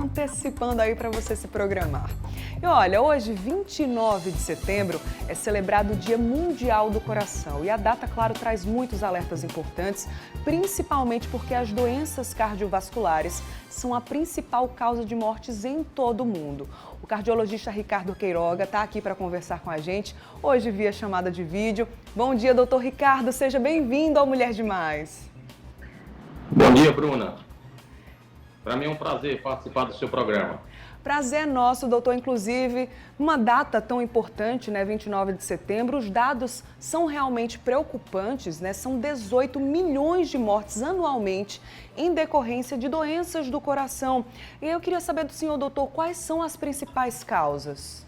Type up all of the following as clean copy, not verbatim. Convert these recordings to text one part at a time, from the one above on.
antecipando aí para você se programar. E olha, hoje, 29 de setembro, é celebrado o Dia Mundial do Coração. E a data, claro, traz muitos alertas importantes, principalmente porque as doenças cardiovasculares são a principal causa de mortes em todo o mundo. O cardiologista Ricardo Queiroga está aqui para conversar com a gente, hoje via chamada de vídeo. Bom dia, doutor Ricardo, seja bem-vindo ao Mulher Demais. Bom dia, Bruna. Para mim é um prazer participar do seu programa. Prazer é nosso, doutor. Inclusive, uma data tão importante, né, 29 de setembro, os dados são realmente preocupantes, né? São 18 milhões de mortes anualmente em decorrência de doenças do coração. E eu queria saber do senhor, doutor, quais são as principais causas?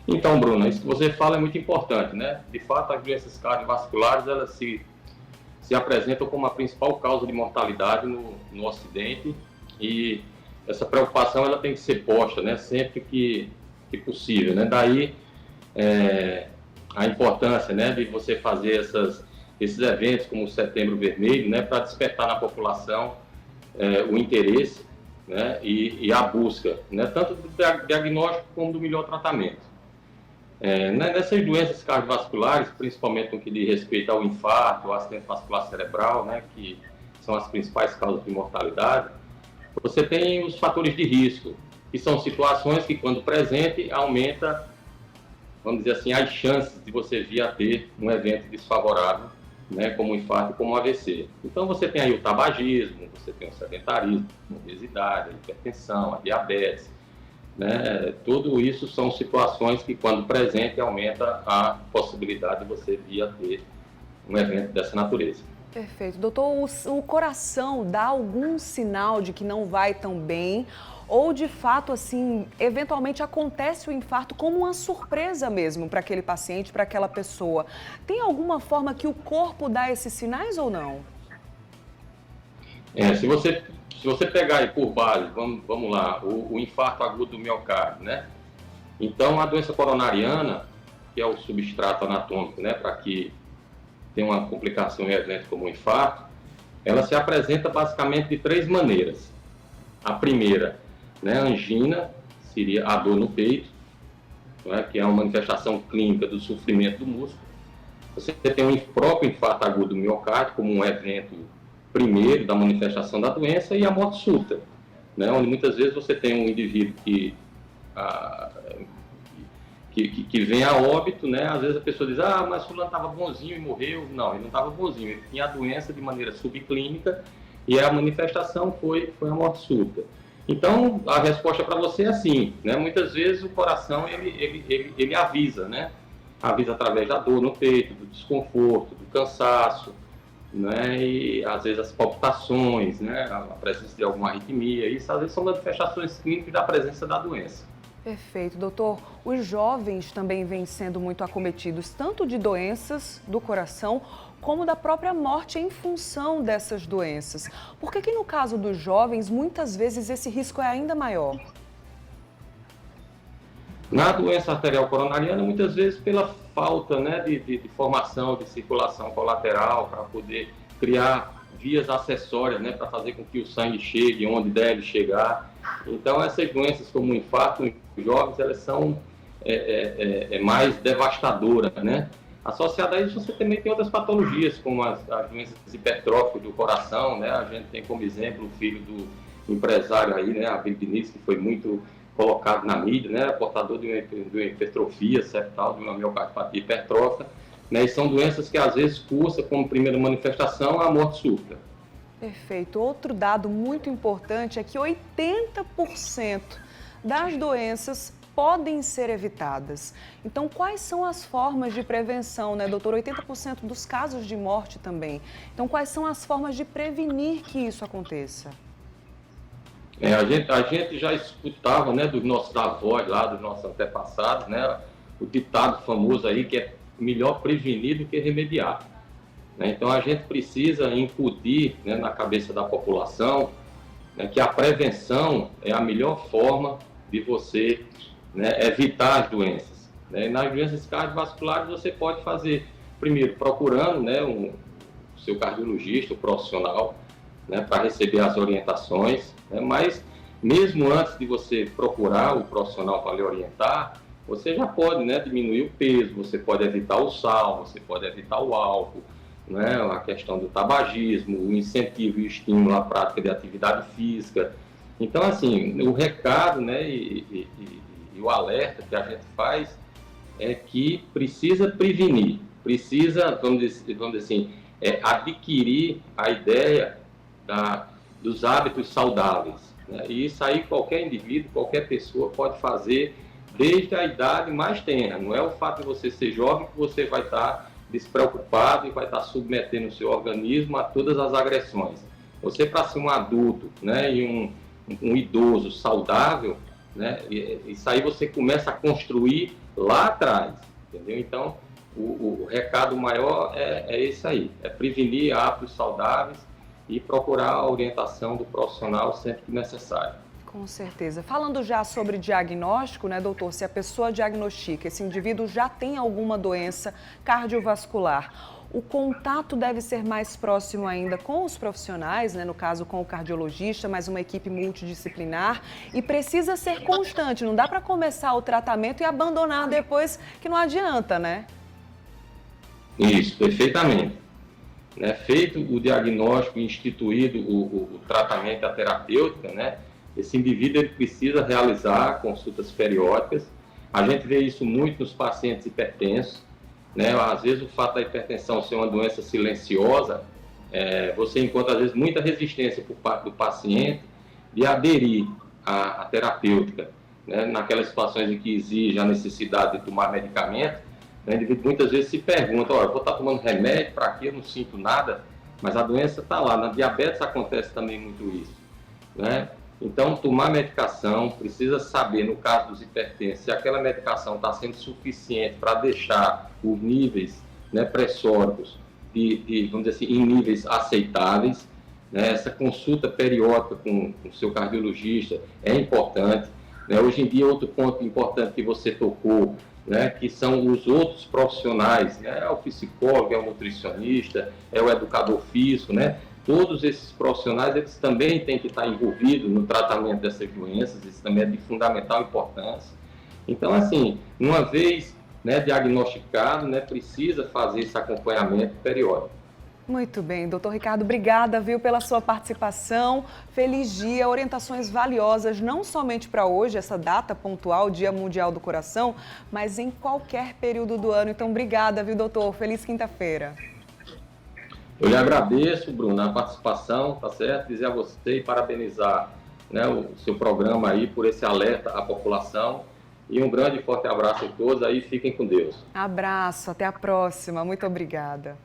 Então, Bruna, isso que você fala é muito importante, né? De fato, as doenças cardiovasculares, elas se apresentam como a principal causa de mortalidade no Ocidente, e essa preocupação ela tem que ser posta, né, sempre que possível, né? Daí a importância, né, de você fazer esses eventos como o Setembro Vermelho, né, para despertar na população o interesse, né, e a busca, né, tanto do diagnóstico como do melhor tratamento. Nessas doenças cardiovasculares, principalmente no que diz respeito ao infarto, ao acidente vascular cerebral, né, que são as principais causas de mortalidade, você tem os fatores de risco, que são situações que, quando presente, aumenta, vamos dizer assim, as chances de você vir a ter um evento desfavorável, né, como o infarto e como o AVC. Então, você tem aí o tabagismo, você tem o sedentarismo, a obesidade, a hipertensão, a diabetes, né? Tudo isso são situações que, quando presente, aumenta a possibilidade de você vir a ter um evento dessa natureza. Perfeito. Doutor, o coração dá algum sinal de que não vai tão bem? Ou, de fato, assim, eventualmente acontece o infarto como uma surpresa mesmo para aquele paciente, para aquela pessoa? Tem alguma forma que o corpo dá esses sinais ou não? Se você pegar aí por base, vamos lá, o infarto agudo do miocárdio, né? Então, a doença coronariana, que é o substrato anatômico, né, para que tenha uma complicação em evento como o infarto, ela se apresenta basicamente de três maneiras. A primeira, né, angina, seria a dor no peito, né, que é uma manifestação clínica do sofrimento do músculo. Você tem o próprio infarto agudo do miocárdio como um evento primeiro da manifestação da doença, e a morte súbita, né, onde muitas vezes você tem um indivíduo que vem a óbito, né? Às vezes a pessoa diz, mas fulano estava bonzinho e morreu. Não, ele não estava bonzinho, ele tinha a doença de maneira subclínica e a manifestação foi a morte súbita. Então, a resposta para você é assim, né? Muitas vezes o coração, ele avisa, né? Avisa através da dor no peito, do desconforto, do cansaço, né? E às vezes as palpitações, né? A presença de alguma arritmia. Isso às vezes são manifestações clínicas da presença da doença. Perfeito, doutor. Os jovens também vêm sendo muito acometidos tanto de doenças do coração como da própria morte em função dessas doenças. Por que no caso dos jovens, muitas vezes esse risco é ainda maior? Na doença arterial coronariana, muitas vezes pela falta, né, de formação de circulação colateral para poder criar vias acessórias, né, para fazer com que o sangue chegue onde deve chegar. Então, essas doenças como o infarto nos jovens, elas são mais devastadoras, né? Associada a isso, você também tem outras patologias, como as doenças hipertróficas do coração, né? A gente tem como exemplo o filho do empresário aí, né, Abel Diniz, que foi muito colocado na mídia, né, portador de uma hipertrofia septal, de uma miocardiopatia hipertrófica, né? E são doenças que às vezes cursam como primeira manifestação a morte súbita. Perfeito. Outro dado muito importante é que 80% das doenças podem ser evitadas. Então, quais são as formas de prevenção, né, doutor? 80% dos casos de morte também. Então, quais são as formas de prevenir que isso aconteça? A gente já escutava, né, dos nossos avós lá, dos nossos antepassados, né, o ditado famoso aí que é melhor prevenir do que remediar. Então, a gente precisa incutir, né, na cabeça da população, né, que a prevenção é a melhor forma de você, né, evitar as doenças. Né? E nas doenças cardiovasculares você pode fazer, primeiro, procurando, né, o seu cardiologista, o profissional, né, para receber as orientações, né? Mas mesmo antes de você procurar o profissional para lhe orientar, você já pode, né, diminuir o peso, você pode evitar o sal, você pode evitar o álcool, né, a questão do tabagismo, o incentivo e o estímulo à prática de atividade física. Então, assim, o recado, né, e o alerta que a gente faz é que precisa prevenir, precisa, vamos dizer assim, adquirir a ideia dos hábitos saudáveis, né? E isso aí qualquer indivíduo, qualquer pessoa pode fazer desde a idade mais tenra. Não é o fato de você ser jovem que você vai estar despreocupado e vai estar submetendo o seu organismo a todas as agressões. Você, para ser um adulto, né, e um idoso saudável, né, isso aí você começa a construir lá atrás, entendeu? Então, o recado maior é esse aí, é prevenir hábitos saudáveis e procurar a orientação do profissional sempre que necessário. Com certeza. Falando já sobre diagnóstico, né, doutor, se a pessoa diagnostica, esse indivíduo já tem alguma doença cardiovascular, o contato deve ser mais próximo ainda com os profissionais, né, no caso com o cardiologista, mas uma equipe multidisciplinar, e precisa ser constante, não dá para começar o tratamento e abandonar depois, que não adianta, né? Isso, perfeitamente. Né, feito o diagnóstico, instituído o tratamento, a terapêutica, né, esse indivíduo ele precisa realizar consultas periódicas. A gente vê isso muito nos pacientes hipertensos, né? Às vezes o fato da hipertensão ser uma doença silenciosa, você encontra às vezes muita resistência por parte do paciente de aderir à terapêutica, né? Naquelas situações em que exige a necessidade de tomar medicamento, né? O indivíduo muitas vezes se pergunta, olha, eu vou estar tomando remédio para aqui, eu não sinto nada, mas a doença está lá. Na diabetes acontece também muito isso, né? Então, tomar medicação, precisa saber, no caso dos hipertensos, se aquela medicação está sendo suficiente para deixar os níveis, né, pressóricos vamos dizer assim, em níveis aceitáveis, né? Essa consulta periódica com o seu cardiologista é importante, né? Hoje em dia, outro ponto importante que você tocou, né, que são os outros profissionais, né? É o psicólogo, é o nutricionista, é o educador físico, né? Todos esses profissionais, eles também têm que estar envolvidos no tratamento dessas doenças, isso também é de fundamental importância. Então, assim, uma vez, né, diagnosticado, né, precisa fazer esse acompanhamento periódico. Muito bem, doutor Ricardo, obrigada, viu, pela sua participação. Feliz dia, orientações valiosas, não somente para hoje, essa data pontual, Dia Mundial do Coração, mas em qualquer período do ano. Então, obrigada, viu, doutor? Feliz quinta-feira. Eu lhe agradeço, Bruno, a participação, tá certo? Dizer a você e parabenizar, né, o seu programa aí por esse alerta à população. E um grande e forte abraço a todos aí, fiquem com Deus. Abraço, até a próxima. Muito obrigada.